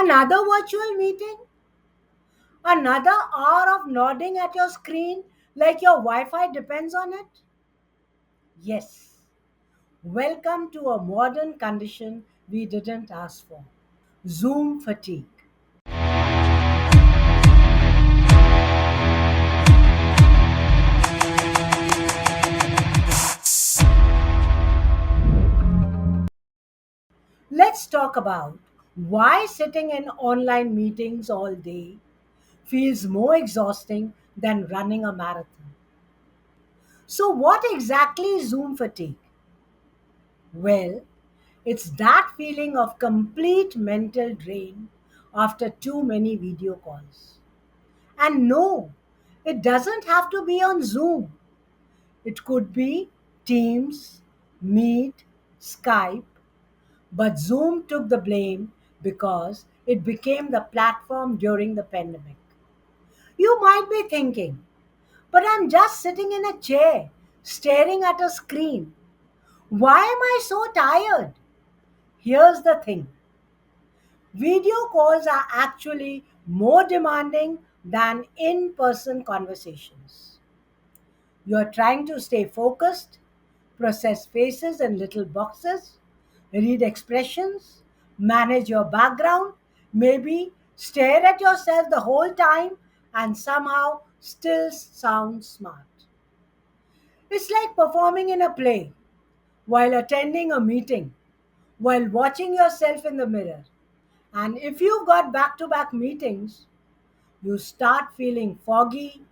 Another virtual meeting? Another hour of nodding at your screen like your Wi Fi depends on it? Yes. Welcome to a modern condition we didn't ask for: Zoom fatigue. Let's talk about why sitting in online meetings all day feels more exhausting than running a marathon. So, what exactly is Zoom fatigue? Well, it's that feeling of complete mental drain after too many video calls. And no, it doesn't have to be on Zoom. It could be Teams, Meet, Skype, but Zoom took the blame because it became the platform during the pandemic. You might be thinking, but I'm just sitting in a chair, staring at a screen. Why am I so tired? Here's the thing: video calls are actually more demanding than in person conversations. You're trying to stay focused, process faces in little boxes, read expressions, manage your background, maybe stare at yourself the whole time and somehow still sound smart. It's like performing in a play while attending a meeting, while watching yourself in the mirror. And if you've got back to back meetings, you start feeling foggy,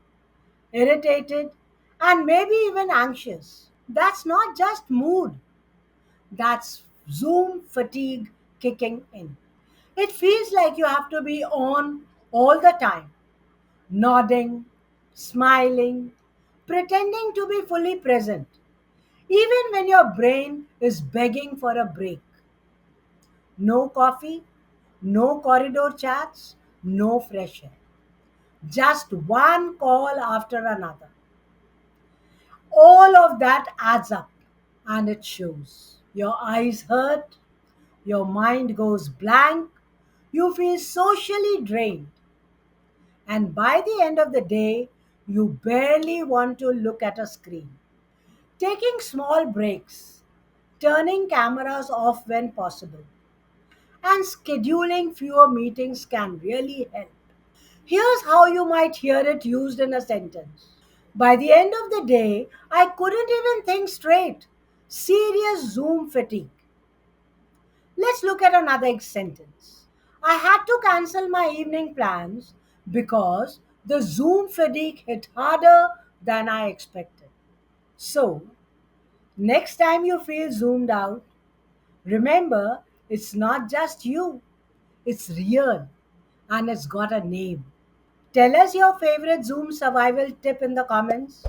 irritated, and maybe even anxious. That's not just mood, that's Zoom fatigue kicking in. It feels like you have to be on all the time, nodding, smiling, pretending to be fully present, even when your brain is begging for a break. No coffee, no corridor chats, no fresh air. Just one call after another. All of that adds up and it shows. Your eyes hurt, your mind goes blank, you feel socially drained, and by the end of the day, you barely want to look at a screen. Taking small breaks, turning cameras off when possible, and scheduling fewer meetings can really help. Here's how you might hear it used in a sentence: by the end of the day, I couldn't even think straight. Serious Zoom fatigue. Let's look at another sentence. I had to cancel my evening plans because the Zoom fatigue hit harder than I expected. So, next time you feel zoomed out, remember it's not just you, it's real and it's got a name. Tell us your favorite Zoom survival tip in the comments.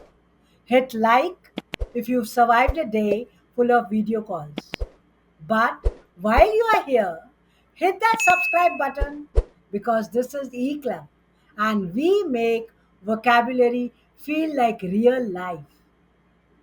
Hit like if you've survived a day full of video calls. But while you are here, hit that subscribe button because this is E Club and we make vocabulary feel like real life.